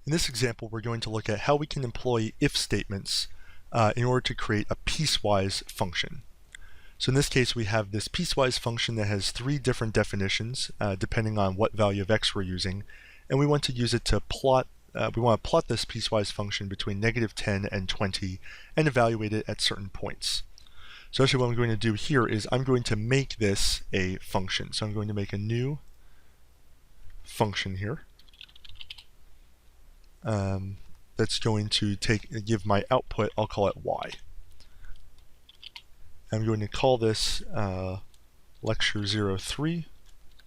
In this example, we're going to look at how we can employ if statements in order to create a piecewise function. So in this case, we have this piecewise function that has three different definitions depending on what value of x we're using, and we want to use it to plot. We want to plot this piecewise function between -10 and 20 and evaluate it at certain points. So actually what I'm going to do here is I'm going to make this a function. So I'm going to make a new function here that's going to give my output, I'll call it y. I'm going to call this lecture 03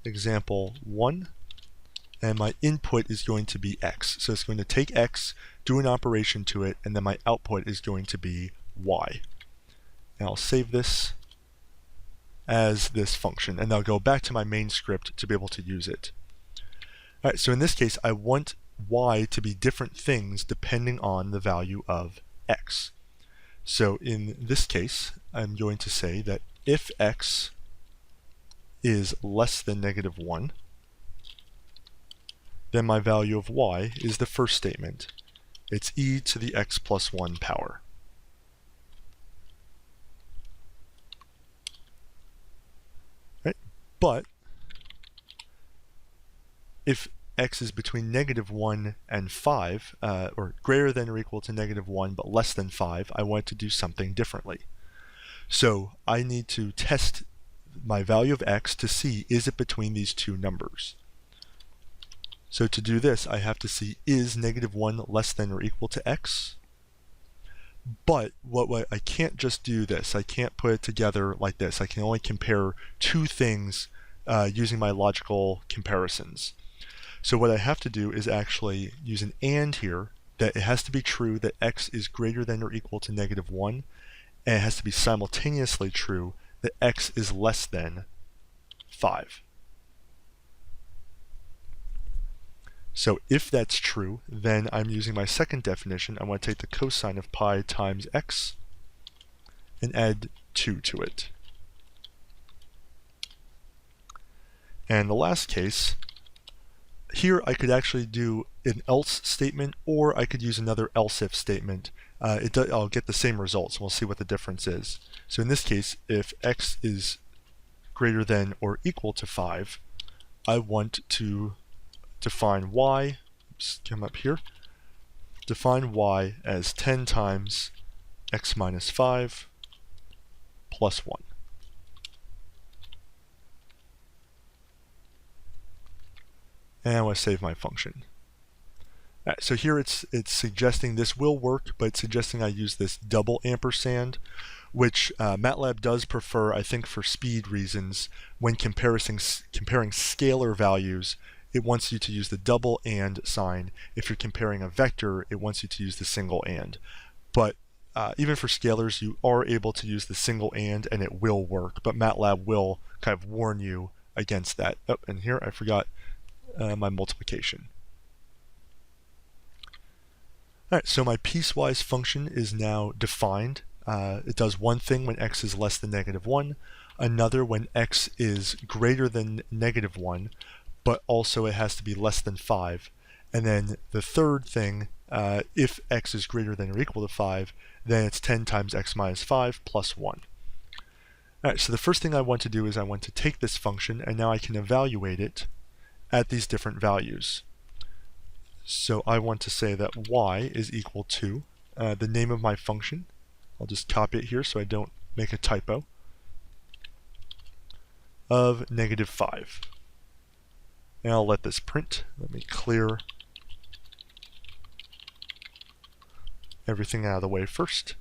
example 1, and my input is going to be x. So it's going to take x, do an operation to it, and then my output is going to be y. And I'll save this as this function, and I'll go back to my main script to be able to use it. Alright, so in this case, I want y to be different things depending on the value of x. So in this case, I'm going to say that if x is less than -1, then my value of y is the first statement. It's e to the x plus 1 power. Right? But if x is between -1 and 5, or greater than or equal to -1 but less than 5, I want to do something differently. So I need to test my value of x to see, is it between these two numbers? So to do this, I have to see, is -1 less than or equal to x? But I can't just do this. I can't put it together like this. I can only compare two things using my logical comparisons. So what I have to do is actually use an AND here, that it has to be true that x is greater than or equal to -1, and it has to be simultaneously true that x is less than 5. So if that's true, then I'm using my second definition. I want to take the cosine of pi times x and add 2 to it. And the last case, here I could actually do an else statement, or I could use another else if statement. I'll get the same results, and we'll see what the difference is. So in this case, if x is greater than or equal to 5, I want to define y, come up here, define y as 10 times x minus 5 plus 1. And I want to save my function. So here it's suggesting this will work, but it's suggesting I use this double ampersand, which Matlab does prefer, I think for speed reasons. When comparing scalar values, it wants you to use the double and sign. If you're comparing a vector, it wants you to use the single and. But even for scalars, you are able to use the single and it will work, but Matlab will kind of warn you against that. Oh, and here I forgot my multiplication. Alright, so my piecewise function is now defined. It does one thing when x is less than -1, another when x is greater than -1, but also it has to be less than 5. And then the third thing, if x is greater than or equal to 5, then it's 10 times x minus 5 plus 1. Alright, so the first thing I want to do is I want to take this function, and now I can evaluate it at these different values. So I want to say that y is equal to the name of my function. I'll just copy it here so I don't make a typo, of -5. And I'll let this print. Let me clear everything out of the way first.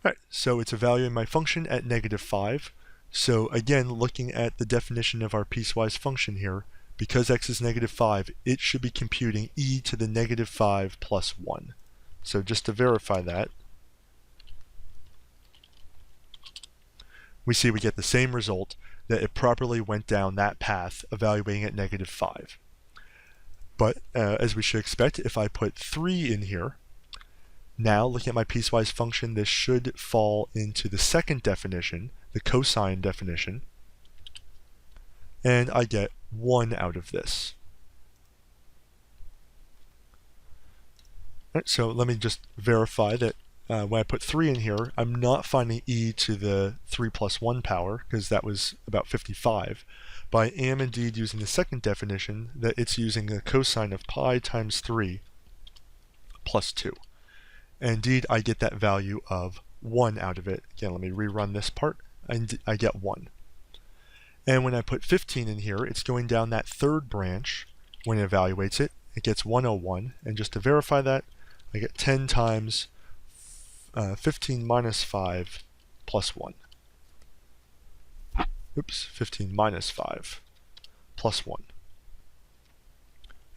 Alright, so it's evaluating my function at -5. So again, looking at the definition of our piecewise function here, because x is -5, it should be computing e to the -5 plus 1. So just to verify that, we see we get the same result, that it properly went down that path, evaluating at -5. But as we should expect, if I put 3 in here, now looking at my piecewise function, this should fall into the second definition, the cosine definition, and I get 1 out of this. Right, so let me just verify that when I put 3 in here, I'm not finding e to the 3 plus 1 power, because that was about 55. But I am indeed using the second definition, that it's using the cosine of pi times 3 plus 2. And indeed, I get that value of 1 out of it. Again, let me rerun this part, and I get 1. And when I put 15 in here, it's going down that third branch. When it evaluates it, it gets 101. And just to verify that, I get 10 times 15 minus 5 plus 1. Oops, 15 minus 5 plus 1.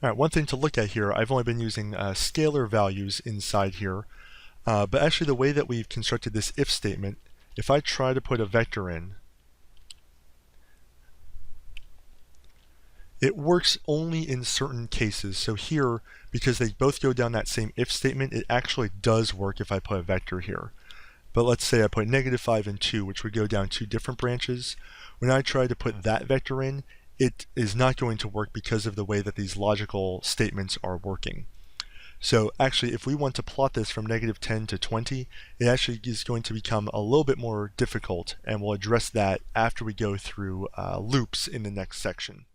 All right, one thing to look at here, I've only been using scalar values inside here, but actually the way that we've constructed this if statement, if I try to put a vector in, it works only in certain cases. So here, because they both go down that same if statement, it actually does work if I put a vector here. But let's say I put -5 and 2, which would go down 2 different branches. When I try to put that vector in, it is not going to work because of the way that these logical statements are working. So actually, if we want to plot this from -10 to 20, it actually is going to become a little bit more difficult, and we'll address that after we go through loops in the next section.